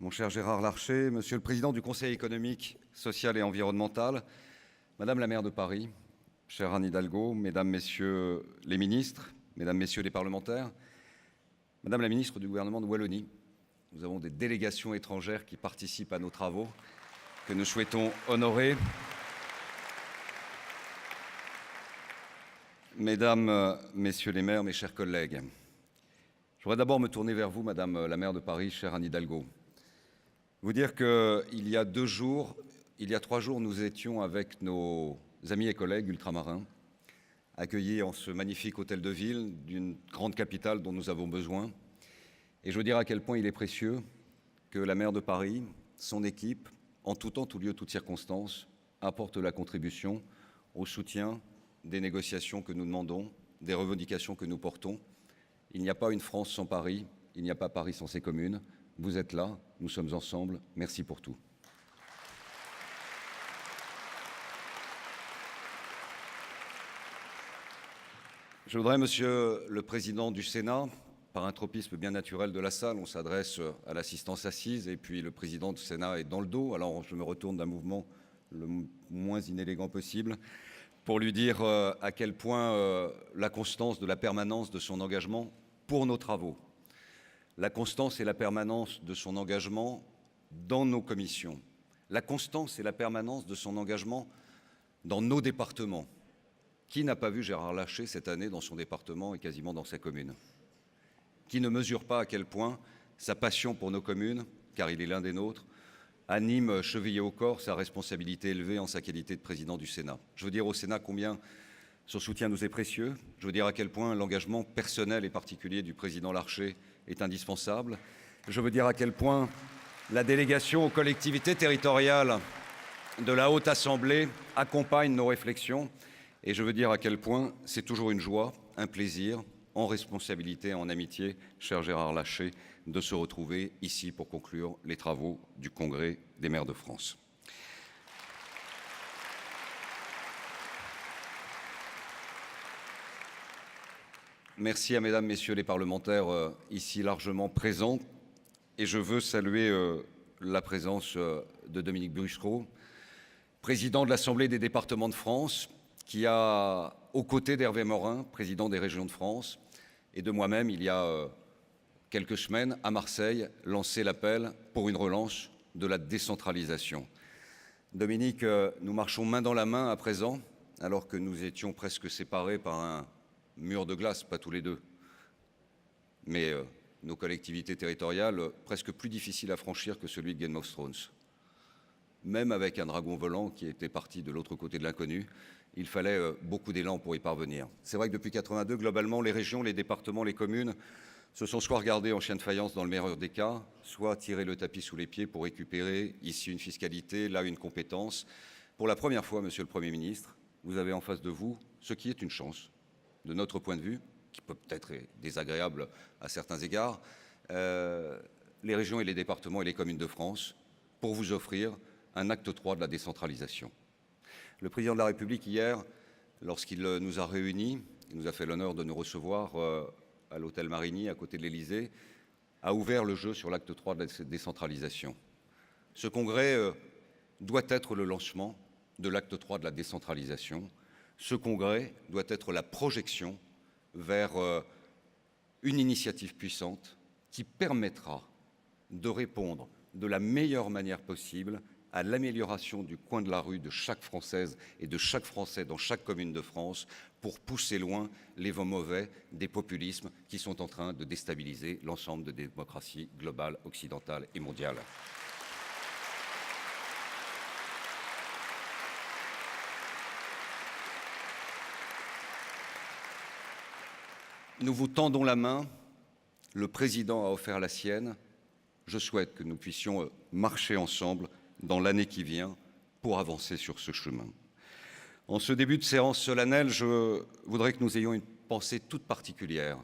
mon cher Gérard Larcher, Monsieur le Président du Conseil économique, social et environnemental, Madame la maire de Paris, chère Anne Hidalgo, Mesdames, Messieurs les ministres, Mesdames, Messieurs les parlementaires, Madame la ministre du gouvernement de Wallonie, nous avons des délégations étrangères qui participent à nos travaux, que nous souhaitons honorer. Mesdames, Messieurs les maires, mes chers collègues, je voudrais d'abord me tourner vers vous, Madame la maire de Paris, chère Anne Hidalgo. Vous dire qu'il y a 2 jours, il y a 3 jours, nous étions avec nos amis et collègues ultramarins, accueillis en ce magnifique hôtel de ville d'une grande capitale dont nous avons besoin. Et je veux dire à quel point il est précieux que la maire de Paris, son équipe, en tout temps, tout lieu, toutes circonstances, apporte la contribution au soutien des négociations que nous demandons, des revendications que nous portons. Il n'y a pas une France sans Paris, il n'y a pas Paris sans ses communes. Vous êtes là, nous sommes ensemble, merci pour tout. Je voudrais, Monsieur le Président du Sénat, par un tropisme bien naturel de la salle, on s'adresse à l'assistance assise et puis le Président du Sénat est dans le dos, alors je me retourne d'un mouvement le moins inélégant possible, pour lui dire à quel point la constance de la permanence de son engagement pour nos travaux, la constance et la permanence de son engagement dans nos commissions, la constance et la permanence de son engagement dans nos départements. Qui n'a pas vu Gérard Larcher cette année dans son département et quasiment dans sa commune? Qui ne mesure pas à quel point sa passion pour nos communes, car il est l'un des nôtres, anime chevillé au corps sa responsabilité élevée en sa qualité de président du Sénat. Je veux dire au Sénat combien son soutien nous est précieux. Je veux dire à quel point l'engagement personnel et particulier du président Larcher est indispensable. Je veux dire à quel point la délégation aux collectivités territoriales de la Haute Assemblée accompagne nos réflexions. Et je veux dire à quel point c'est toujours une joie, un plaisir, en responsabilité, en amitié, cher Gérard Larcher, de se retrouver ici pour conclure les travaux du Congrès des maires de France. Merci à Mesdames, Messieurs les parlementaires ici largement présents. Et je veux saluer la présence de Dominique Bussereau, président de l'Assemblée des départements de France, qui a, aux côtés d'Hervé Morin, président des régions de France, et de moi-même, il y a quelques semaines, à Marseille, lancé l'appel pour une relance de la décentralisation. Dominique, nous marchons main dans la main à présent, alors que nous étions presque séparés par un mur de glace, pas tous les deux, mais nos collectivités territoriales presque plus difficiles à franchir que celui de Game of Thrones. Même avec un dragon volant qui était parti de l'autre côté de l'inconnu, il fallait beaucoup d'élan pour y parvenir. C'est vrai que depuis 82, globalement, les régions, les départements, les communes se sont soit regardés en chien de faïence dans le meilleur des cas, soit tiré le tapis sous les pieds pour récupérer ici une fiscalité, là une compétence. Pour la première fois, Monsieur le Premier ministre, vous avez en face de vous ce qui est une chance, de notre point de vue, qui peut peut-être être désagréable à certains égards, les régions et les départements et les communes de France, pour vous offrir un acte 3 de la décentralisation. Le président de la République, hier, lorsqu'il nous a réunis, il nous a fait l'honneur de nous recevoir à l'hôtel Marigny, à côté de l'Élysée, a ouvert le jeu sur l'acte 3 de la décentralisation. Ce congrès doit être le lancement de l'acte 3 de la décentralisation. Ce congrès doit être la projection vers une initiative puissante qui permettra de répondre de la meilleure manière possible à l'amélioration du coin de la rue de chaque Française et de chaque Français dans chaque commune de France pour pousser loin les vents mauvais des populismes qui sont en train de déstabiliser l'ensemble des démocraties globales, occidentales et mondiales. Nous vous tendons la main, le président a offert la sienne. Je souhaite que nous puissions marcher ensemble dans l'année qui vient pour avancer sur ce chemin. En ce début de séance solennelle, je voudrais que nous ayons une pensée toute particulière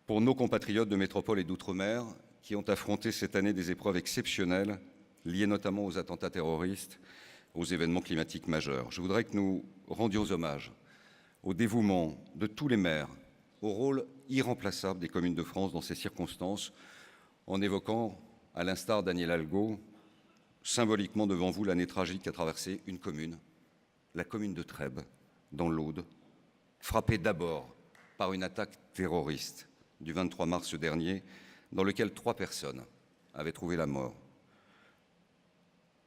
pour nos compatriotes de métropole et d'outre-mer qui ont affronté cette année des épreuves exceptionnelles liées notamment aux attentats terroristes, aux événements climatiques majeurs. Je voudrais que nous rendions hommage au dévouement de tous les maires, au rôle irremplaçable des communes de France dans ces circonstances, en évoquant à l'instar d'Anne Hidalgo, symboliquement devant vous l'année tragique qu'a traversée une commune, la commune de Trèbes, dans l'Aude, frappée d'abord par une attaque terroriste du 23 mars dernier, dans lequel 3 personnes avaient trouvé la mort,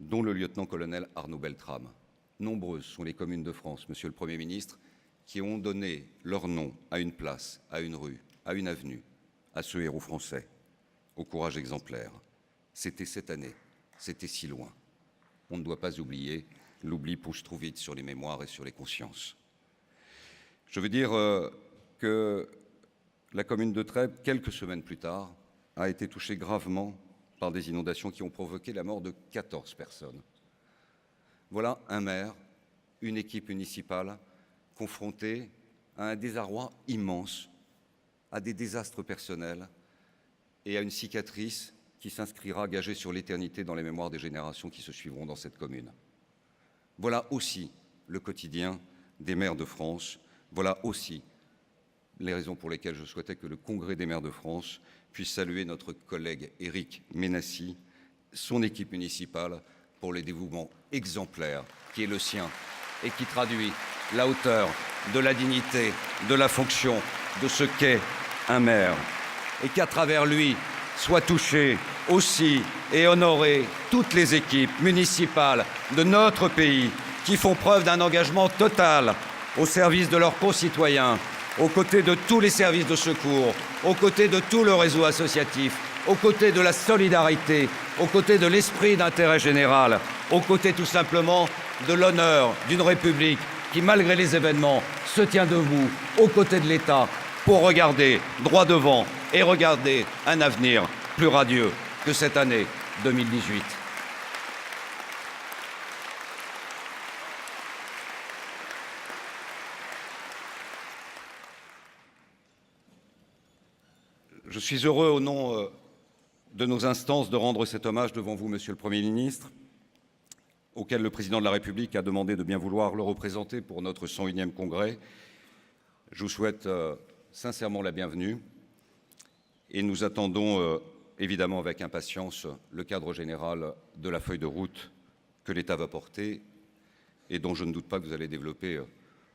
dont le lieutenant-colonel Arnaud Beltrame. Nombreuses sont les communes de France, Monsieur le Premier ministre, qui ont donné leur nom à une place, à une rue, à une avenue, à ce héros français, au courage exemplaire. C'était cette année, c'était si loin. On ne doit pas oublier, l'oubli pousse trop vite sur les mémoires et sur les consciences. Je veux dire que la commune de Trèbes, quelques semaines plus tard, a été touchée gravement par des inondations qui ont provoqué la mort de 14 personnes. Voilà un maire, une équipe municipale confrontée à un désarroi immense, à des désastres personnels et à une cicatrice qui s'inscrira gagée sur l'éternité dans les mémoires des générations qui se suivront dans cette commune. Voilà aussi le quotidien des maires de France. Voilà aussi les raisons pour lesquelles je souhaitais que le Congrès des maires de France puisse saluer notre collègue Éric Ménassi, son équipe municipale, pour le dévouement exemplaire qui est le sien et qui traduit la hauteur de la dignité, de la fonction, de ce qu'est un maire. Et qu'à travers lui soient touchées aussi et honorées toutes les équipes municipales de notre pays qui font preuve d'un engagement total au service de leurs concitoyens, aux côtés de tous les services de secours, aux côtés de tout le réseau associatif, aux côtés de la solidarité, aux côtés de l'esprit d'intérêt général, aux côtés tout simplement de l'honneur d'une République qui, malgré les événements, se tient debout, aux côtés de l'État, pour regarder droit devant et regarder un avenir plus radieux que cette année 2018. Je suis heureux, au nom de nos instances, de rendre cet hommage devant vous, Monsieur le Premier ministre, auquel le Président de la République a demandé de bien vouloir le représenter pour notre 101e congrès. Je vous souhaite sincèrement la bienvenue et nous attendons évidemment avec impatience le cadre général de la feuille de route que l'État va porter et dont je ne doute pas que vous allez développer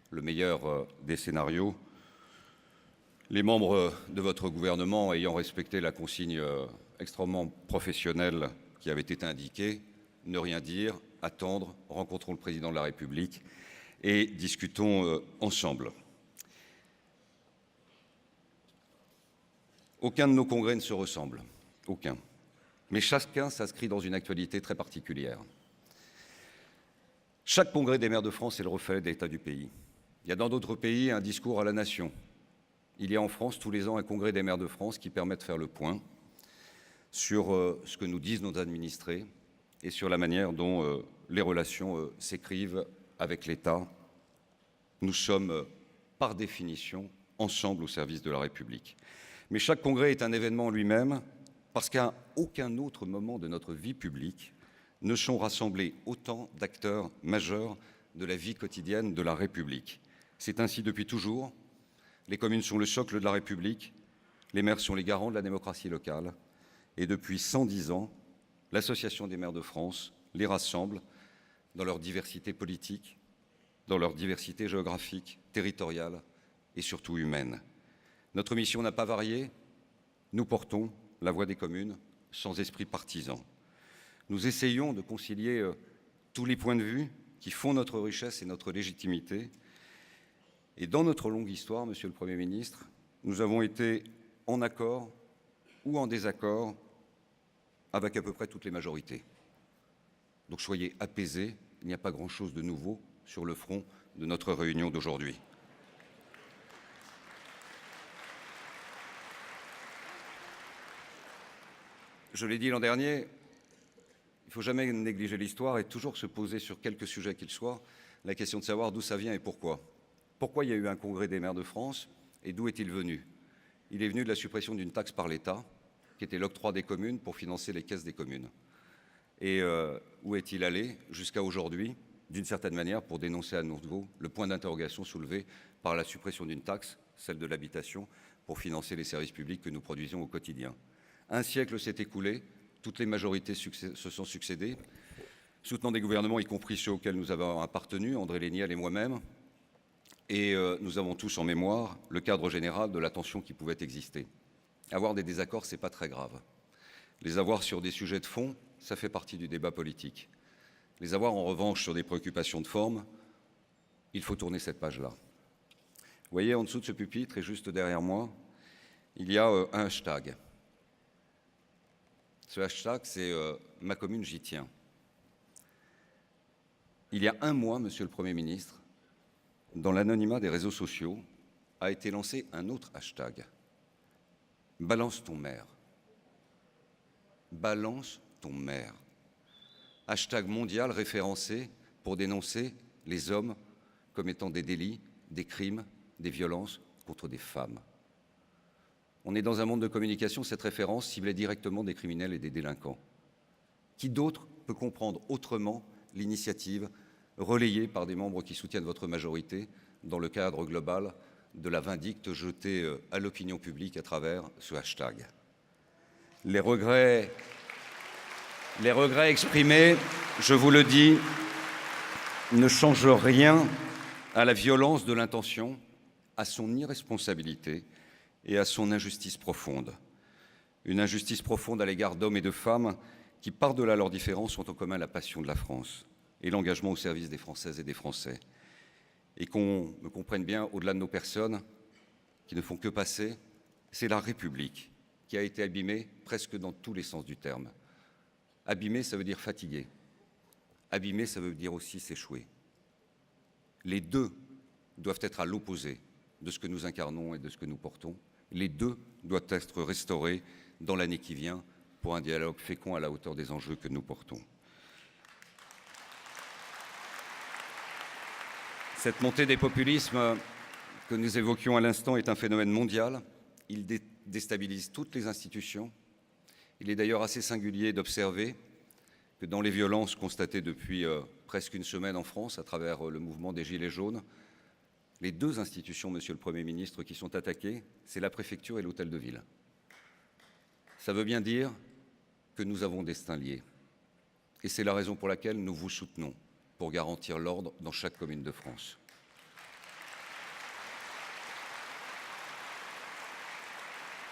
le meilleur des scénarios. Les membres de votre gouvernement ayant respecté la consigne extrêmement professionnelle qui avait été indiquée, ne rien dire, attendre, rencontrons le Président de la République et discutons ensemble. Aucun de nos congrès ne se ressemble, aucun. Mais chacun s'inscrit dans une actualité très particulière. Chaque congrès des maires de France est le reflet de l'état du pays. Il y a dans d'autres pays un discours à la nation. Il y a en France tous les ans un congrès des maires de France qui permet de faire le point sur ce que nous disent nos administrés et sur la manière dont les relations s'écrivent avec l'État. Nous sommes, par définition, ensemble au service de la République. Mais chaque congrès est un événement en lui-même parce qu'à aucun autre moment de notre vie publique ne sont rassemblés autant d'acteurs majeurs de la vie quotidienne de la République. C'est ainsi depuis toujours. Les communes sont le socle de la République, les maires sont les garants de la démocratie locale. Et depuis 110 ans, l'Association des maires de France les rassemble dans leur diversité politique, dans leur diversité géographique, territoriale et surtout humaine. Notre mission n'a pas varié. Nous portons la voix des communes sans esprit partisan. Nous essayons de concilier tous les points de vue qui font notre richesse et notre légitimité. Et dans notre longue histoire, Monsieur le Premier ministre, nous avons été en accord ou en désaccord avec à peu près toutes les majorités. Donc soyez apaisés, il n'y a pas grand-chose de nouveau sur le front de notre réunion d'aujourd'hui. Je l'ai dit l'an dernier, il ne faut jamais négliger l'histoire et toujours se poser sur quelque sujet qu'il soit la question de savoir d'où ça vient et pourquoi. Pourquoi il y a eu un congrès des maires de France et d'où est-il venu? Il est venu de la suppression d'une taxe par l'État, qui était l'octroi des communes pour financer les caisses des communes. Et où est-il allé jusqu'à aujourd'hui, d'une certaine manière, pour dénoncer à nouveau le point d'interrogation soulevé par la suppression d'une taxe, celle de l'habitation, pour financer les services publics que nous produisons au quotidien. Un siècle s'est écoulé, Toutes les majorités se sont succédées, soutenant des gouvernements, y compris ceux auxquels nous avons appartenu, André Léniel et moi-même. Et nous avons tous en mémoire le cadre général de la tension qui pouvait exister. Avoir des désaccords, ce n'est pas très grave. Les avoir sur des sujets de fond, ça fait partie du débat politique. Les avoir en revanche sur des préoccupations de forme, il faut tourner cette page-là. Vous voyez, en dessous de ce pupitre et juste derrière moi, il y a un hashtag. Ce hashtag, c'est Ma commune, j'y tiens. Il y a un mois, Monsieur le Premier ministre, dans l'anonymat des réseaux sociaux, a été lancé un autre hashtag. Balance ton maire. Balance ton maire. Hashtag mondial référencé pour dénoncer les hommes comme étant des délits, des crimes, des violences contre des femmes. On est dans un monde de communication, cette référence ciblait directement des criminels et des délinquants. Qui d'autre peut comprendre autrement l'initiative relayée par des membres qui soutiennent votre majorité dans le cadre global de la vindicte jetée à l'opinion publique à travers ce hashtag. Les regrets exprimés, je vous le dis, ne changent rien à la violence de l'intention, à son irresponsabilité et à son injustice profonde. Une injustice profonde à l'égard d'hommes et de femmes qui, par-delà leurs différences, ont en commun la passion de la France et l'engagement au service des Françaises et des Français. Et qu'on me comprenne bien, au-delà de nos personnes, qui ne font que passer, c'est la République qui a été abîmée presque dans tous les sens du terme. Abîmée, ça veut dire fatigué. Abîmée, ça veut dire aussi s'échouer. Les deux doivent être à l'opposé de ce que nous incarnons et de ce que nous portons. Les deux doivent être restaurés dans l'année qui vient pour un dialogue fécond à la hauteur des enjeux que nous portons. Cette montée des populismes que nous évoquions à l'instant est un phénomène mondial. Il déstabilise toutes les institutions. Il est d'ailleurs assez singulier d'observer que dans les violences constatées depuis presque une semaine en France à travers le mouvement des Gilets jaunes, les deux institutions, Monsieur le Premier ministre, qui sont attaquées, c'est la préfecture et l'hôtel de ville. Ça veut bien dire que nous avons destin liés. Et c'est la raison pour laquelle nous vous soutenons pour garantir l'ordre dans chaque commune de France.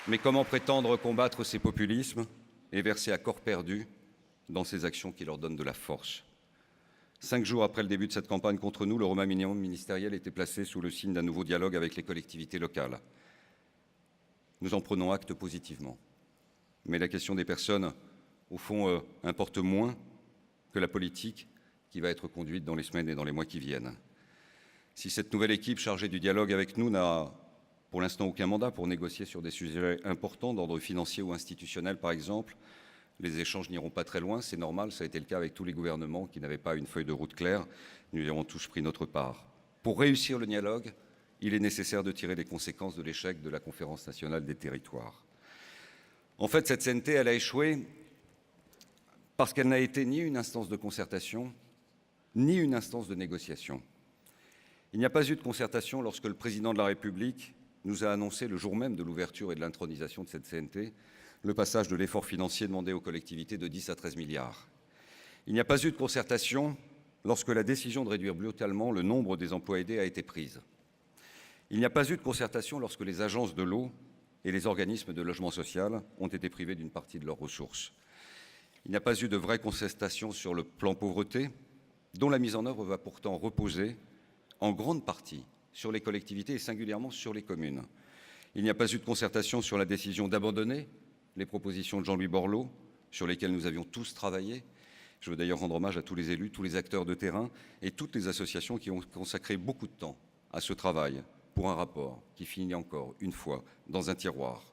Mais comment prétendre combattre ces populismes et verser à corps perdu dans ces actions qui leur donnent de la force ? 5 jours après le début de cette campagne contre nous, le remaniement ministériel était placé sous le signe d'un nouveau dialogue avec les collectivités locales. Nous en prenons acte positivement. Mais la question des personnes, au fond, importe moins que la politique qui va être conduite dans les semaines et dans les mois qui viennent. Si cette nouvelle équipe chargée du dialogue avec nous n'a pour l'instant aucun mandat pour négocier sur des sujets importants d'ordre financier ou institutionnel, par exemple, les échanges n'iront pas très loin, c'est normal, ça a été le cas avec tous les gouvernements qui n'avaient pas une feuille de route claire. Nous y avons tous pris notre part. Pour réussir le dialogue, il est nécessaire de tirer les conséquences de l'échec de la Conférence nationale des territoires. En fait, cette CNT, elle a échoué parce qu'elle n'a été ni une instance de concertation, ni une instance de négociation. Il n'y a pas eu de concertation lorsque le président de la République nous a annoncé le jour même de l'ouverture et de l'intronisation de cette CNT le passage de l'effort financier demandé aux collectivités de 10 à 13 milliards. Il n'y a pas eu de concertation lorsque la décision de réduire brutalement le nombre des emplois aidés a été prise. Il n'y a pas eu de concertation lorsque les agences de l'eau et les organismes de logement social ont été privés d'une partie de leurs ressources. Il n'y a pas eu de vraie concertation sur le plan pauvreté, dont la mise en œuvre va pourtant reposer en grande partie sur les collectivités et singulièrement sur les communes. Il n'y a pas eu de concertation sur la décision d'abandonner les propositions de Jean-Louis Borloo, sur lesquelles nous avions tous travaillé. Je veux d'ailleurs rendre hommage à tous les élus, tous les acteurs de terrain et toutes les associations qui ont consacré beaucoup de temps à ce travail pour un rapport qui finit encore une fois dans un tiroir.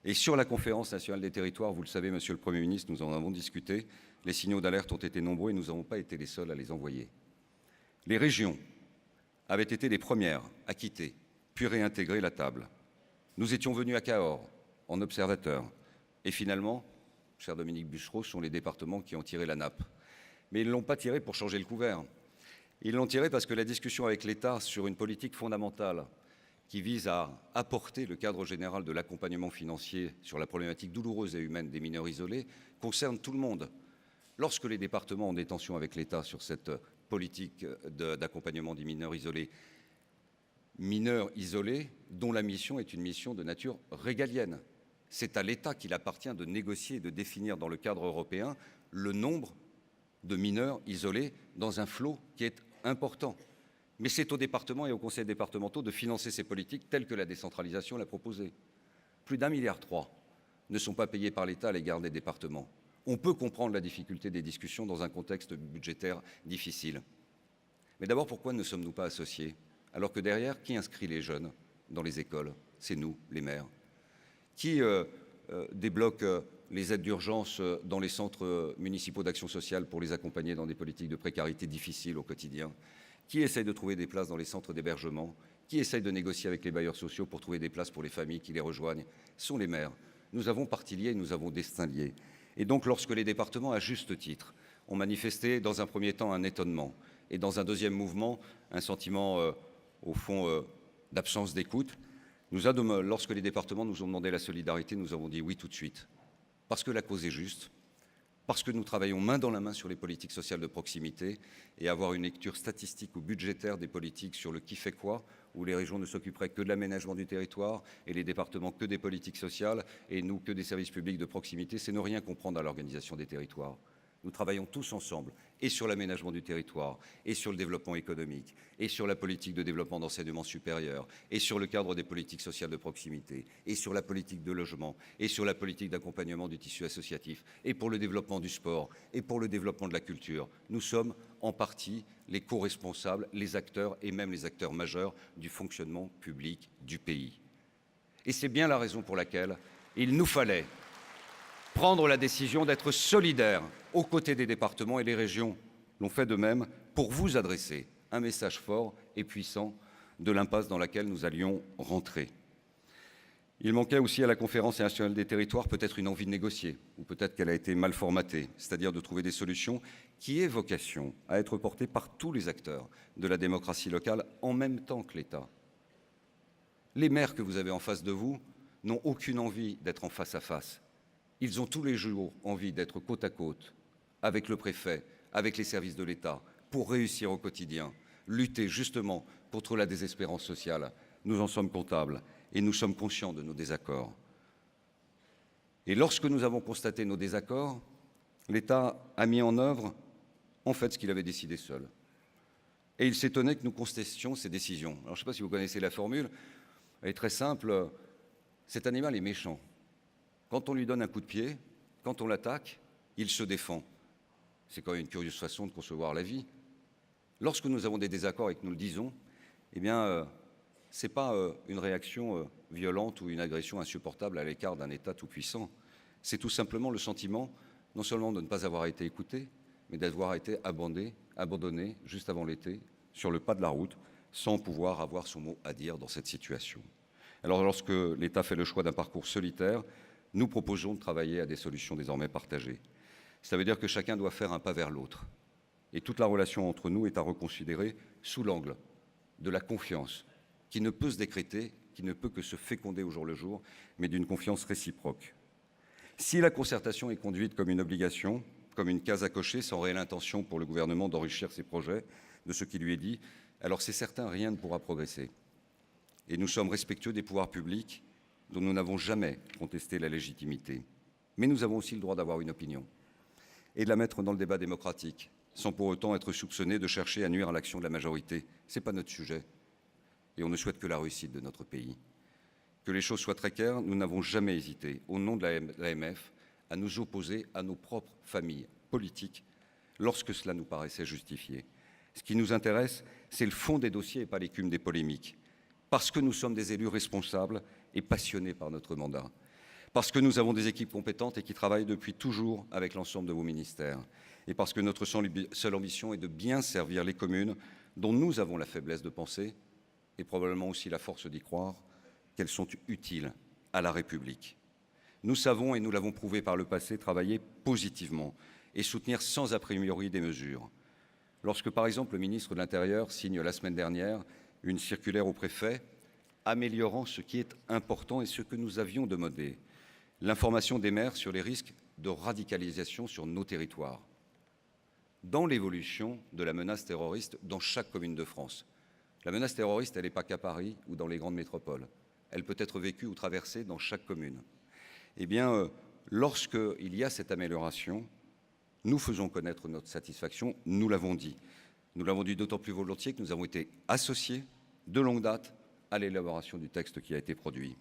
Et sur la Conférence nationale des territoires, vous le savez, Monsieur le Premier ministre, nous en avons discuté, les signaux d'alerte ont été nombreux et nous n'avons pas été les seuls à les envoyer. Les régions avaient été les premières à quitter, puis réintégrer la table. Nous étions venus à Cahors, en observateur. Et finalement, cher Dominique Bussereau, ce sont les départements qui ont tiré la nappe. Mais ils ne l'ont pas tiré pour changer le couvert. Ils l'ont tiré parce que la discussion avec l'État sur une politique fondamentale qui vise à apporter le cadre général de l'accompagnement financier sur la problématique douloureuse et humaine des mineurs isolés, concerne tout le monde. Lorsque les départements ont des tensions avec l'État sur cette politique d'accompagnement des mineurs isolés dont la mission est une mission de nature régalienne. C'est à l'État qu'il appartient de négocier et de définir dans le cadre européen le nombre de mineurs isolés dans un flot qui est important. Mais c'est aux départements et aux conseils départementaux de financer ces politiques telles que la décentralisation l'a proposé. Plus d'1,3 milliard ne sont pas payés par l'État à l'égard des départements. On peut comprendre la difficulté des discussions dans un contexte budgétaire difficile. Mais d'abord, pourquoi ne sommes-nous pas associés? Alors que derrière, qui inscrit les jeunes dans les écoles? C'est nous, les maires. Qui débloque les aides d'urgence dans les centres municipaux d'action sociale pour les accompagner dans des politiques de précarité difficiles au quotidien? Qui essaye de trouver des places dans les centres d'hébergement? Qui essaye de négocier avec les bailleurs sociaux pour trouver des places pour les familles qui les rejoignent? Ce sont les maires. Nous avons partie liée, nous avons destin lié. Et donc, lorsque les départements, à juste titre, ont manifesté dans un premier temps un étonnement et dans un deuxième mouvement un sentiment, au fond, d'absence d'écoute, lorsque les départements nous ont demandé la solidarité, nous avons dit oui tout de suite. Parce que la cause est juste, parce que nous travaillons main dans la main sur les politiques sociales de proximité et avoir une lecture statistique ou budgétaire des politiques sur le qui fait quoi, où les régions ne s'occuperaient que de l'aménagement du territoire et les départements que des politiques sociales et nous que des services publics de proximité, c'est ne rien comprendre à l'organisation des territoires. Nous travaillons tous ensemble, et sur l'aménagement du territoire, et sur le développement économique, et sur la politique de développement d'enseignement supérieur, et sur le cadre des politiques sociales de proximité, et sur la politique de logement, et sur la politique d'accompagnement du tissu associatif, et pour le développement du sport, et pour le développement de la culture. Nous sommes en partie les co-responsables, les acteurs, et même les acteurs majeurs du fonctionnement public du pays. Et c'est bien la raison pour laquelle il nous fallait prendre la décision d'être solidaires aux côtés des départements, et les régions l'ont fait de même, pour vous adresser un message fort et puissant de l'impasse dans laquelle nous allions rentrer. Il manquait aussi à la Conférence nationale des territoires peut-être une envie de négocier, ou peut-être qu'elle a été mal formatée, c'est-à-dire de trouver des solutions qui aient vocation à être portées par tous les acteurs de la démocratie locale en même temps que l'État. Les maires que vous avez en face de vous n'ont aucune envie d'être en face à face. Ils ont tous les jours envie d'être côte à côte avec le préfet, avec les services de l'État, pour réussir au quotidien, lutter justement contre la désespérance sociale. Nous en sommes comptables et nous sommes conscients de nos désaccords. Et lorsque nous avons constaté nos désaccords, l'État a mis en œuvre, en fait, ce qu'il avait décidé seul. Et il s'étonnait que nous contestions ces décisions. Alors, je ne sais pas si vous connaissez la formule, elle est très simple. Cet animal est méchant. Quand on lui donne un coup de pied, quand on l'attaque, il se défend. C'est quand même une curieuse façon de concevoir la vie. Lorsque nous avons des désaccords et que nous le disons, eh bien, ce n'est pas une réaction violente ou une agression insupportable à l'écart d'un État tout-puissant. C'est tout simplement le sentiment, non seulement de ne pas avoir été écouté, mais d'avoir été abandonné juste avant l'été, sur le pas de la route, sans pouvoir avoir son mot à dire dans cette situation. Alors, lorsque l'État fait le choix d'un parcours solitaire, nous proposons de travailler à des solutions désormais partagées. Ça veut dire que chacun doit faire un pas vers l'autre. Et toute la relation entre nous est à reconsidérer sous l'angle de la confiance, qui ne peut se décréter, qui ne peut que se féconder au jour le jour, mais d'une confiance réciproque. Si la concertation est conduite comme une obligation, comme une case à cocher, sans réelle intention pour le gouvernement d'enrichir ses projets de ce qui lui est dit, alors c'est certain, rien ne pourra progresser. Et nous sommes respectueux des pouvoirs publics dont nous n'avons jamais contesté la légitimité. Mais nous avons aussi le droit d'avoir une opinion et de la mettre dans le débat démocratique, sans pour autant être soupçonnés de chercher à nuire à l'action de la majorité. Ce n'est pas notre sujet. Et on ne souhaite que la réussite de notre pays. Que les choses soient très claires, nous n'avons jamais hésité, au nom de l'AMF, à nous opposer à nos propres familles politiques lorsque cela nous paraissait justifié. Ce qui nous intéresse, c'est le fond des dossiers et pas l'écume des polémiques. Parce que nous sommes des élus responsables et passionnés par notre mandat. Parce que nous avons des équipes compétentes et qui travaillent depuis toujours avec l'ensemble de vos ministères. Et parce que notre seule ambition est de bien servir les communes dont nous avons la faiblesse de penser et probablement aussi la force d'y croire qu'elles sont utiles à la République. Nous savons, et nous l'avons prouvé par le passé, travailler positivement et soutenir sans a priori des mesures. Lorsque, par exemple, le ministre de l'Intérieur signe la semaine dernière une circulaire au préfet améliorant ce qui est important et ce que nous avions demandé, l'information des maires sur les risques de radicalisation sur nos territoires, dans l'évolution de la menace terroriste dans chaque commune de France. La menace terroriste, elle n'est pas qu'à Paris ou dans les grandes métropoles. Elle peut être vécue ou traversée dans chaque commune. Eh bien, lorsqu'il y a cette amélioration, nous faisons connaître notre satisfaction, nous l'avons dit. Nous l'avons dit d'autant plus volontiers que nous avons été associés de longue date à l'élaboration du texte qui a été produit.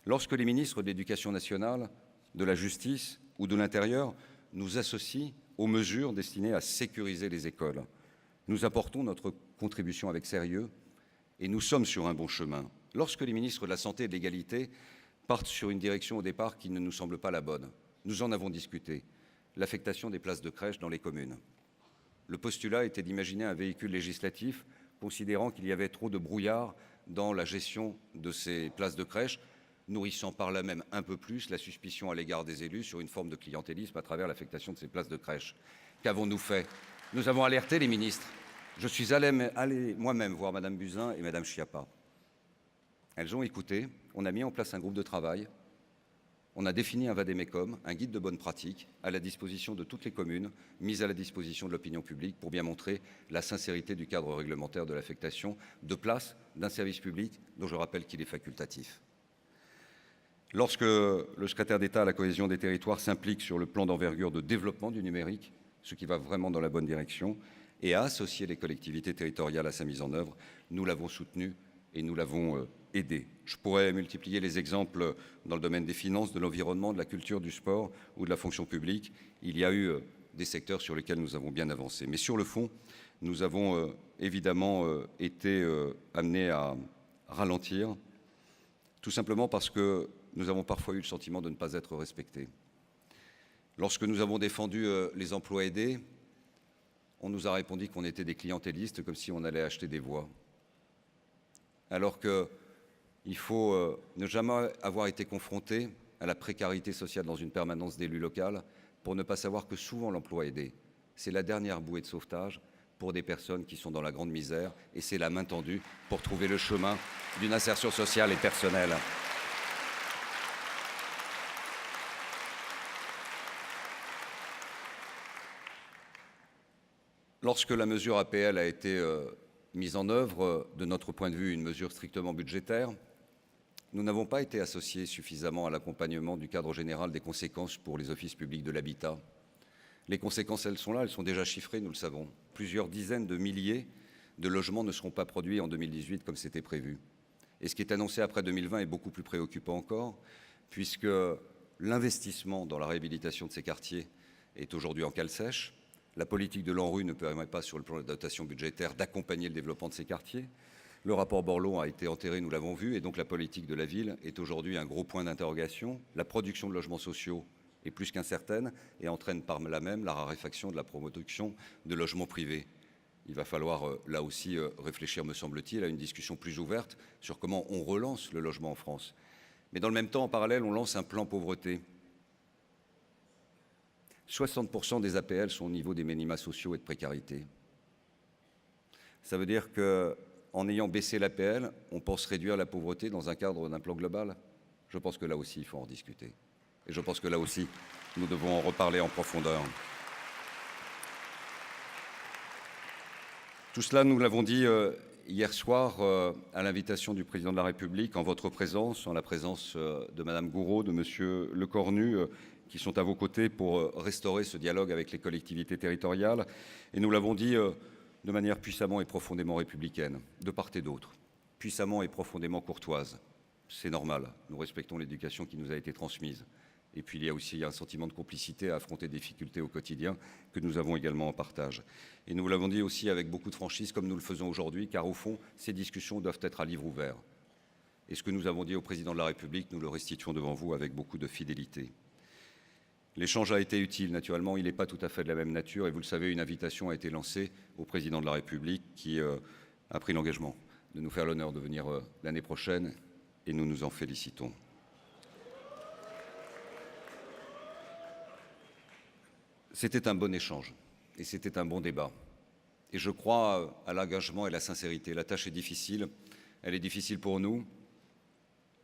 Lorsque les ministres de l'Éducation nationale, de la Justice ou de l'Intérieur nous associent aux mesures destinées à sécuriser les écoles, nous apportons notre contribution avec sérieux et nous sommes sur un bon chemin. Lorsque les ministres de la Santé et de l'Égalité partent sur une direction au départ qui ne nous semble pas la bonne, nous en avons discuté, l'affectation des places de crèche dans les communes. Le postulat était d'imaginer un véhicule législatif considérant qu'il y avait trop de brouillard dans la gestion de ces places de crèche, nourrissant par là même un peu plus la suspicion à l'égard des élus sur une forme de clientélisme à travers l'affectation de ces places de crèche. Qu'avons-nous fait? Nous avons alerté les ministres. Je suis allé moi-même voir Mme Buzyn et Mme Schiappa. Elles ont écouté, on a mis en place un groupe de travail, on a défini un vade-mecum, un guide de bonne pratique à la disposition de toutes les communes, mis à la disposition de l'opinion publique pour bien montrer la sincérité du cadre réglementaire de l'affectation de places d'un service public dont je rappelle qu'il est facultatif. Lorsque le secrétaire d'État à la cohésion des territoires s'implique sur le plan d'envergure de développement du numérique, ce qui va vraiment dans la bonne direction, et a associé les collectivités territoriales à sa mise en œuvre, nous l'avons soutenu et nous l'avons aidé. Je pourrais multiplier les exemples dans le domaine des finances, de l'environnement, de la culture, du sport ou de la fonction publique. Il y a eu des secteurs sur lesquels nous avons bien avancé. Mais sur le fond, nous avons évidemment été amenés à ralentir, tout simplement parce que nous avons parfois eu le sentiment de ne pas être respectés. Lorsque nous avons défendu les emplois aidés, on nous a répondu qu'on était des clientélistes, comme si on allait acheter des voix. Alors qu'il faut ne jamais avoir été confronté à la précarité sociale dans une permanence d'élu local pour ne pas savoir que souvent l'emploi aidé, c'est la dernière bouée de sauvetage pour des personnes qui sont dans la grande misère et c'est la main tendue pour trouver le chemin d'une insertion sociale et personnelle. Lorsque la mesure APL a été mise en œuvre, de notre point de vue, une mesure strictement budgétaire, nous n'avons pas été associés suffisamment à l'accompagnement du cadre général des conséquences pour les offices publics de l'habitat. Les conséquences, elles sont là, elles sont déjà chiffrées, nous le savons. Plusieurs dizaines de milliers de logements ne seront pas produits en 2018 comme c'était prévu. Et ce qui est annoncé après 2020 est beaucoup plus préoccupant encore, puisque l'investissement dans la réhabilitation de ces quartiers est aujourd'hui en cale sèche. La politique de l'ANRU ne permet pas, sur le plan de la dotation budgétaire, d'accompagner le développement de ces quartiers. Le rapport Borloo a été enterré, nous l'avons vu, et donc la politique de la ville est aujourd'hui un gros point d'interrogation. La production de logements sociaux est plus qu'incertaine et entraîne par là même la raréfaction de la production de logements privés. Il va falloir là aussi réfléchir, me semble-t-il, à une discussion plus ouverte sur comment on relance le logement en France. Mais dans le même temps, en parallèle, on lance un plan pauvreté. 60% des APL sont au niveau des minima sociaux et de précarité. Ça veut dire qu'en ayant baissé l'APL, on pense réduire la pauvreté dans un cadre d'un plan global. Je pense que là aussi, il faut en discuter. Et je pense que là aussi, nous devons en reparler en profondeur. Tout cela, nous l'avons dit hier soir à l'invitation du Président de la République, en votre présence, en la présence de Madame Gourault, de Monsieur Lecornu, qui sont à vos côtés pour restaurer ce dialogue avec les collectivités territoriales. Et nous l'avons dit de manière puissamment et profondément républicaine, de part et d'autre, puissamment et profondément courtoise. C'est normal, nous respectons l'éducation qui nous a été transmise. Et puis il y a aussi un sentiment de complicité à affronter des difficultés au quotidien que nous avons également en partage. Et nous l'avons dit aussi avec beaucoup de franchise, comme nous le faisons aujourd'hui, car au fond, ces discussions doivent être à livre ouvert. Et ce que nous avons dit au Président de la République, nous le restituons devant vous avec beaucoup de fidélité. L'échange a été utile, naturellement, il n'est pas tout à fait de la même nature, et vous le savez, une invitation a été lancée au Président de la République qui a pris l'engagement de nous faire l'honneur de venir l'année prochaine, et nous nous en félicitons. C'était un bon échange, et c'était un bon débat. Et je crois à l'engagement et la sincérité. La tâche est difficile, elle est difficile pour nous,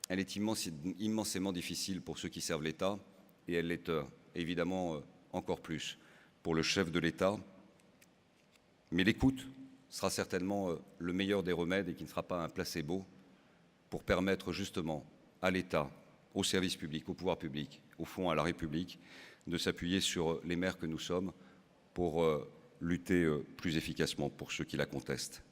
elle est immensément difficile pour ceux qui servent l'État, et elle l'est évidemment encore plus pour le chef de l'État. Mais l'écoute sera certainement le meilleur des remèdes et qui ne sera pas un placebo pour permettre justement à l'État, au service public, au pouvoir public, au fond à la République, de s'appuyer sur les maires que nous sommes pour lutter plus efficacement pour ceux qui la contestent.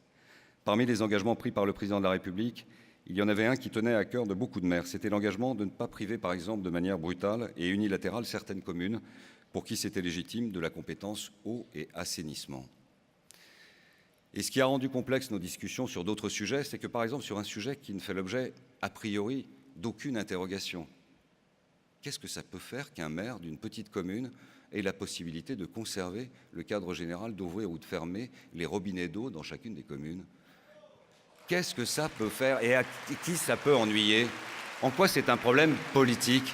Parmi les engagements pris par le président de la République, il y en avait un qui tenait à cœur de beaucoup de maires. C'était l'engagement de ne pas priver, par exemple, de manière brutale et unilatérale certaines communes pour qui c'était légitime de la compétence eau et assainissement. Et ce qui a rendu complexe nos discussions sur d'autres sujets, c'est que, par exemple, sur un sujet qui ne fait l'objet, a priori, d'aucune interrogation, qu'est-ce que ça peut faire qu'un maire d'une petite commune ait la possibilité de conserver le cadre général d'ouvrir ou de fermer les robinets d'eau dans chacune des communes? Qu'est-ce que ça peut faire et à qui ça peut ennuyer? En quoi c'est un problème politique?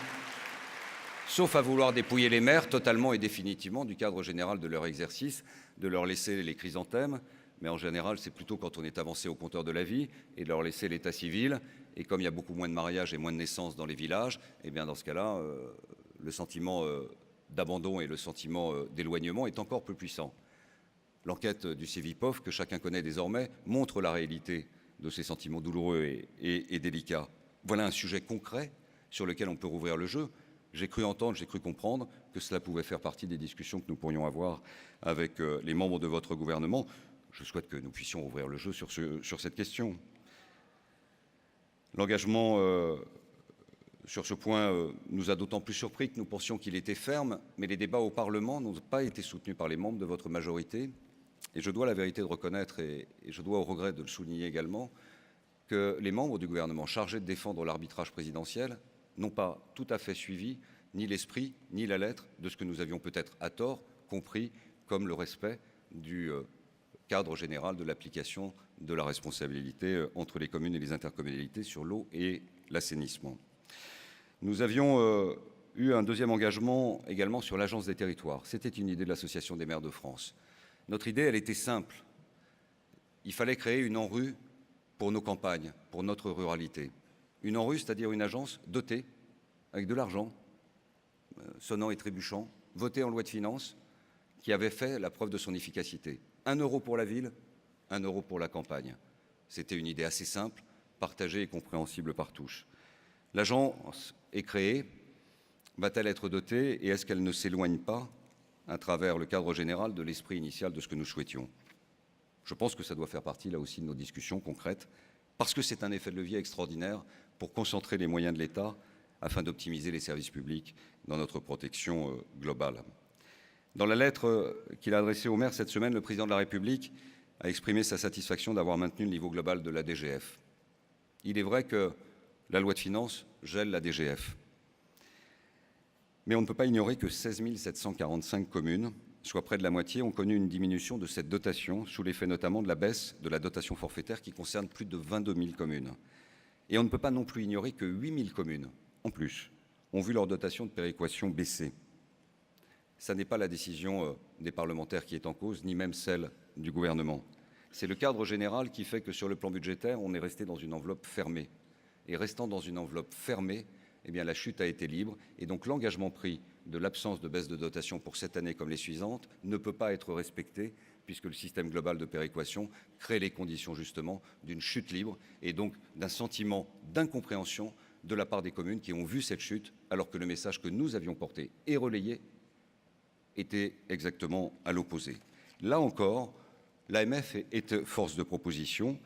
Sauf à vouloir dépouiller les maires totalement et définitivement du cadre général de leur exercice, de leur laisser les chrysanthèmes, mais en général c'est plutôt quand on est avancé au compteur de la vie, et de leur laisser l'état civil, et comme il y a beaucoup moins de mariages et moins de naissances dans les villages, eh bien dans ce cas-là, le sentiment d'abandon et le sentiment d'éloignement est encore plus puissant. L'enquête du Cevipof, que chacun connaît désormais, montre la réalité de ces sentiments douloureux et délicats. Voilà un sujet concret sur lequel on peut rouvrir le jeu. J'ai cru entendre, j'ai cru comprendre que cela pouvait faire partie des discussions que nous pourrions avoir avec les membres de votre gouvernement. Je souhaite que nous puissions ouvrir le jeu sur cette question. L'engagement sur ce point nous a d'autant plus surpris que nous pensions qu'il était ferme, mais les débats au Parlement n'ont pas été soutenus par les membres de votre majorité. Et je dois la vérité de reconnaître, et je dois au regret de le souligner également, que les membres du gouvernement chargés de défendre l'arbitrage présidentiel n'ont pas tout à fait suivi ni l'esprit ni la lettre de ce que nous avions peut-être à tort compris comme le respect du cadre général de l'application de la responsabilité entre les communes et les intercommunalités sur l'eau et l'assainissement. Nous avions eu un deuxième engagement également sur l'Agence des territoires. C'était une idée de l'Association des maires de France. Notre idée, elle était simple. Il fallait créer une ANRU pour nos campagnes, pour notre ruralité. Une ANRU, c'est-à-dire une agence dotée avec de l'argent, sonnant et trébuchant, votée en loi de finances, qui avait fait la preuve de son efficacité. 1 euro pour la ville, 1 euro pour la campagne. C'était une idée assez simple, partagée et compréhensible par tous. L'agence est créée, va-t-elle être dotée et est-ce qu'elle ne s'éloigne pas à travers le cadre général de l'esprit initial de ce que nous souhaitions? Je pense que ça doit faire partie, là aussi, de nos discussions concrètes, parce que c'est un effet de levier extraordinaire pour concentrer les moyens de l'État afin d'optimiser les services publics dans notre protection globale. Dans la lettre qu'il a adressée aux maires cette semaine, le président de la République a exprimé sa satisfaction d'avoir maintenu le niveau global de la DGF. Il est vrai que la loi de finances gèle la DGF. Mais on ne peut pas ignorer que 16 745 communes, soit près de la moitié, ont connu une diminution de cette dotation, sous l'effet notamment de la baisse de la dotation forfaitaire qui concerne plus de 22 000 communes. Et on ne peut pas non plus ignorer que 8 000 communes, en plus, ont vu leur dotation de péréquation baisser. Ce n'est pas la décision des parlementaires qui est en cause, ni même celle du gouvernement. C'est le cadre général qui fait que sur le plan budgétaire, on est resté dans une enveloppe fermée. Et restant dans une enveloppe fermée, eh bien, la chute a été libre. Et donc l'engagement pris de l'absence de baisse de dotation pour cette année comme les suivantes ne peut pas être respecté puisque le système global de péréquation crée les conditions justement d'une chute libre et donc d'un sentiment d'incompréhension de la part des communes qui ont vu cette chute alors que le message que nous avions porté et relayé était exactement à l'opposé. Là encore, l'AMF est force de proposition.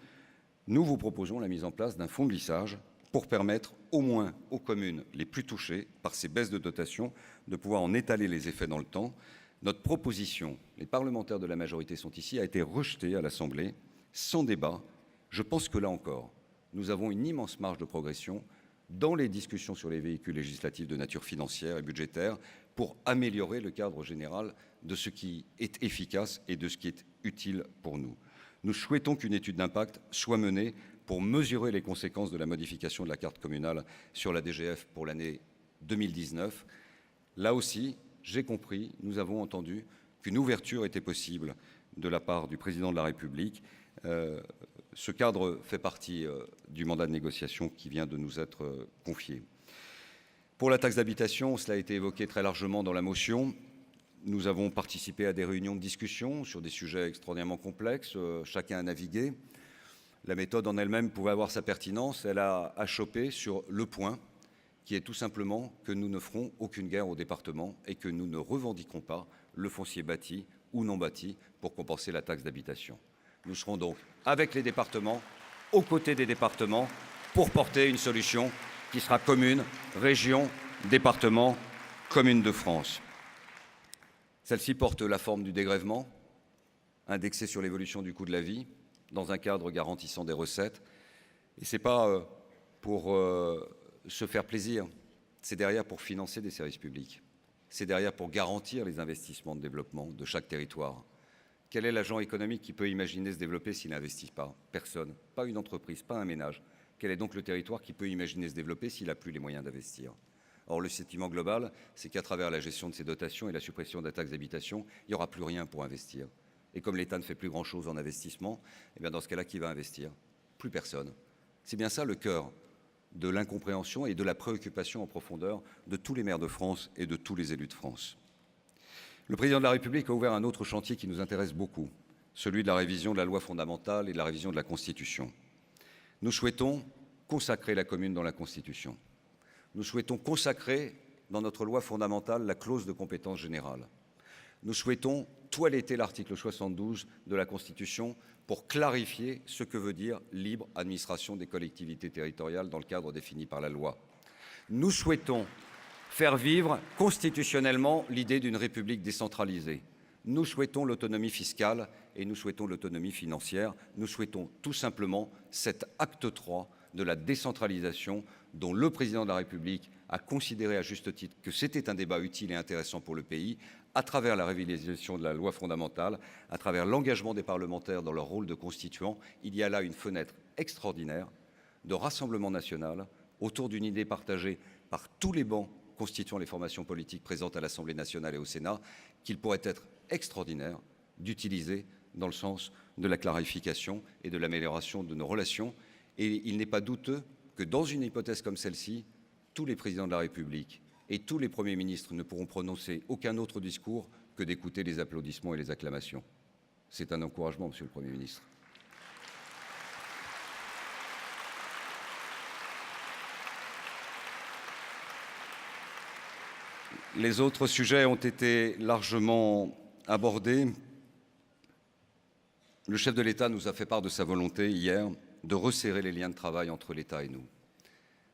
Nous vous proposons la mise en place d'un fonds de lissage pour permettre au moins aux communes les plus touchées par ces baisses de dotation de pouvoir en étaler les effets dans le temps. Notre proposition, les parlementaires de la majorité sont ici, a été rejetée à l'Assemblée sans débat. Je pense que là encore, nous avons une immense marge de progression dans les discussions sur les véhicules législatifs de nature financière et budgétaire pour améliorer le cadre général de ce qui est efficace et de ce qui est utile pour nous. Nous souhaitons qu'une étude d'impact soit menée pour mesurer les conséquences de la modification de la carte communale sur la DGF pour l'année 2019. Là aussi, j'ai compris, nous avons entendu qu'une ouverture était possible de la part du président de la République Ce cadre fait partie du mandat de négociation qui vient de nous être confié. Pour la taxe d'habitation, cela a été évoqué très largement dans la motion. Nous avons participé à des réunions de discussion sur des sujets extraordinairement complexes, chacun a navigué. La méthode en elle-même pouvait avoir sa pertinence, elle a achoppé sur le point qui est tout simplement que nous ne ferons aucune guerre au département et que nous ne revendiquons pas le foncier bâti ou non bâti pour compenser la taxe d'habitation. Nous serons donc avec les départements, aux côtés des départements, pour porter une solution qui sera commune, région, département, commune de France. Celle-ci porte la forme du dégrèvement, indexé sur l'évolution du coût de la vie, dans un cadre garantissant des recettes. Et ce n'est pas pour se faire plaisir, c'est derrière pour financer des services publics. C'est derrière pour garantir les investissements de développement de chaque territoire. Quel est l'agent économique qui peut imaginer se développer s'il n'investit pas? Personne, pas une entreprise, pas un ménage. Quel est donc le territoire qui peut imaginer se développer s'il n'a plus les moyens d'investir? Or, le sentiment global, c'est qu'à travers la gestion de ces dotations et la suppression de la taxe d'habitation, il n'y aura plus rien pour investir. Et comme l'État ne fait plus grand-chose en investissement, eh bien dans ce cas-là, qui va investir? Plus personne. C'est bien ça le cœur de l'incompréhension et de la préoccupation en profondeur de tous les maires de France et de tous les élus de France. Le président de la République a ouvert un autre chantier qui nous intéresse beaucoup, celui de la révision de la loi fondamentale et de la révision de la Constitution. Nous souhaitons consacrer la commune dans la Constitution. Nous souhaitons consacrer dans notre loi fondamentale la clause de compétence générale. Nous souhaitons toiletter l'article 72 de la Constitution pour clarifier ce que veut dire libre administration des collectivités territoriales dans le cadre défini par la loi. Nous souhaitons faire vivre constitutionnellement l'idée d'une république décentralisée. Nous souhaitons l'autonomie fiscale et nous souhaitons l'autonomie financière. Nous souhaitons tout simplement cet acte 3 de la décentralisation dont le président de la République a considéré à juste titre que c'était un débat utile et intéressant pour le pays, à travers la révision de la loi fondamentale, à travers l'engagement des parlementaires dans leur rôle de constituants. Il y a là une fenêtre extraordinaire de rassemblement national autour d'une idée partagée par tous les bancs constituant les formations politiques présentes à l'Assemblée nationale et au Sénat, qu'il pourrait être extraordinaire d'utiliser dans le sens de la clarification et de l'amélioration de nos relations. Et il n'est pas douteux que dans une hypothèse comme celle-ci, tous les présidents de la République et tous les premiers ministres ne pourront prononcer aucun autre discours que d'écouter les applaudissements et les acclamations. C'est un encouragement, Monsieur le Premier ministre. Les autres sujets ont été largement abordés. Le chef de l'État nous a fait part de sa volonté hier de resserrer les liens de travail entre l'État et nous.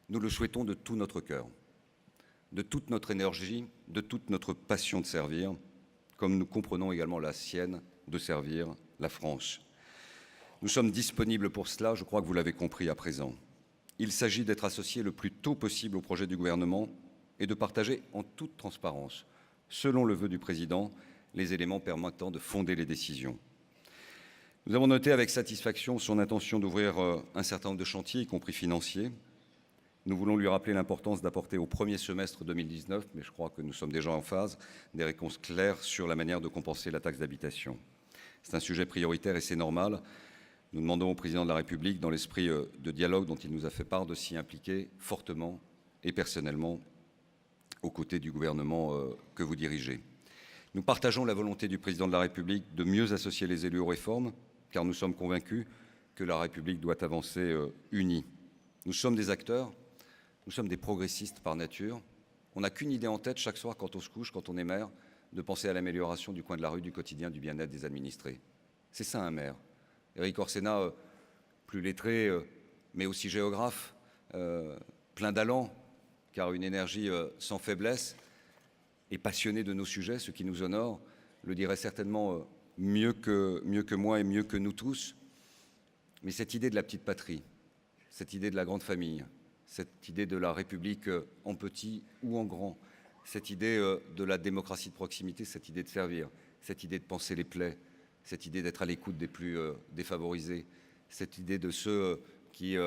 Nous le souhaitons de tout notre cœur, de toute notre énergie, de toute notre passion de servir, comme nous comprenons également la sienne de servir la France. Nous sommes disponibles pour cela, je crois que vous l'avez compris à présent. Il s'agit d'être associés le plus tôt possible au projet du gouvernement et de partager en toute transparence, selon le vœu du président, les éléments permettant de fonder les décisions. Nous avons noté avec satisfaction son intention d'ouvrir un certain nombre de chantiers, y compris financiers. Nous voulons lui rappeler l'importance d'apporter au premier semestre 2019, mais je crois que nous sommes déjà en phase, des réponses claires sur la manière de compenser la taxe d'habitation. C'est un sujet prioritaire et c'est normal. Nous demandons au président de la République, dans l'esprit de dialogue dont il nous a fait part, de s'y impliquer fortement et personnellement aux côtés du gouvernement que vous dirigez. Nous partageons la volonté du président de la République de mieux associer les élus aux réformes, car nous sommes convaincus que la République doit avancer unie. Nous sommes des acteurs, nous sommes des progressistes par nature. On n'a qu'une idée en tête chaque soir quand on se couche, quand on est maire, de penser à l'amélioration du coin de la rue, du quotidien, du bien-être des administrés. C'est ça un maire. Éric Orsena, plus lettré, mais aussi géographe, plein d'allant, car une énergie sans faiblesse et passionné de nos sujets, ce qui nous honore, le dirait certainement mieux que moi et mieux que nous tous. Mais cette idée de la petite patrie, cette idée de la grande famille, cette idée de la République en petit ou en grand, cette idée de la démocratie de proximité, cette idée de servir, cette idée de penser les plaies, cette idée d'être à l'écoute des plus défavorisés, cette idée de ceux qui,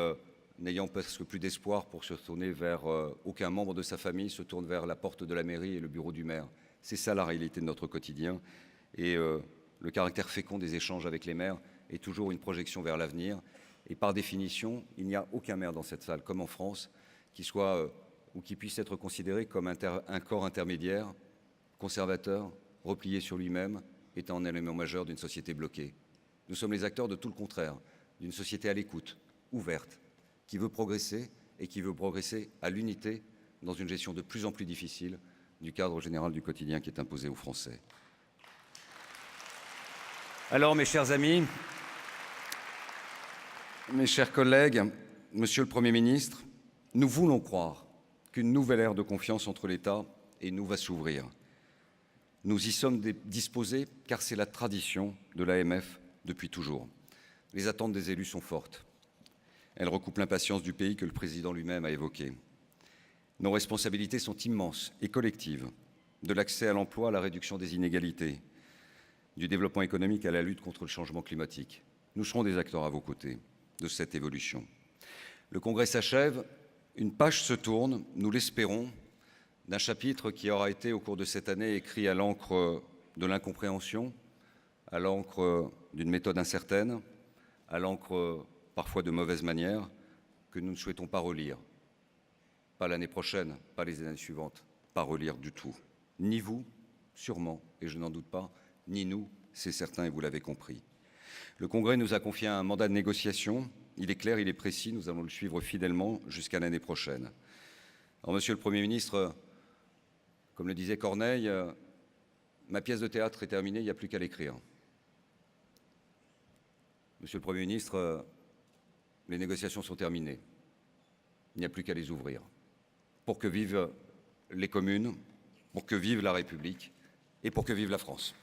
n'ayant presque plus d'espoir pour se tourner vers aucun membre de sa famille, se tournent vers la porte de la mairie et le bureau du maire. C'est ça la réalité de notre quotidien. Et le caractère fécond des échanges avec les maires et toujours une projection vers l'avenir. Et par définition, il n'y a aucun maire dans cette salle, comme en France, qui soit ou qui puisse être considéré comme un corps intermédiaire, conservateur, replié sur lui-même, étant un élément majeur d'une société bloquée. Nous sommes les acteurs de tout le contraire, d'une société à l'écoute, ouverte, qui veut progresser et qui veut progresser à l'unité dans une gestion de plus en plus difficile du cadre général du quotidien qui est imposé aux Français. Alors, mes chers amis, mes chers collègues, Monsieur le Premier ministre, nous voulons croire qu'une nouvelle ère de confiance entre l'État et nous va s'ouvrir. Nous y sommes disposés car c'est la tradition de l'AMF depuis toujours. Les attentes des élus sont fortes. Elles recoupent l'impatience du pays que le président lui-même a évoquée. Nos responsabilités sont immenses et collectives, de l'accès à l'emploi à la réduction des inégalités, du développement économique à la lutte contre le changement climatique. Nous serons des acteurs à vos côtés de cette évolution. Le Congrès s'achève, une page se tourne, nous l'espérons, d'un chapitre qui aura été au cours de cette année écrit à l'encre de l'incompréhension, à l'encre d'une méthode incertaine, à l'encre parfois de mauvaise manière, que nous ne souhaitons pas relire. Pas l'année prochaine, pas les années suivantes, pas relire du tout. Ni vous, sûrement, et je n'en doute pas, ni nous, c'est certain et vous l'avez compris. Le Congrès nous a confié un mandat de négociation. Il est clair, il est précis, nous allons le suivre fidèlement jusqu'à l'année prochaine. Alors, Monsieur le Premier ministre, comme le disait Corneille, ma pièce de théâtre est terminée, il n'y a plus qu'à l'écrire. Monsieur le Premier ministre, les négociations sont terminées. Il n'y a plus qu'à les ouvrir pour que vivent les communes, pour que vive la République et pour que vive la France.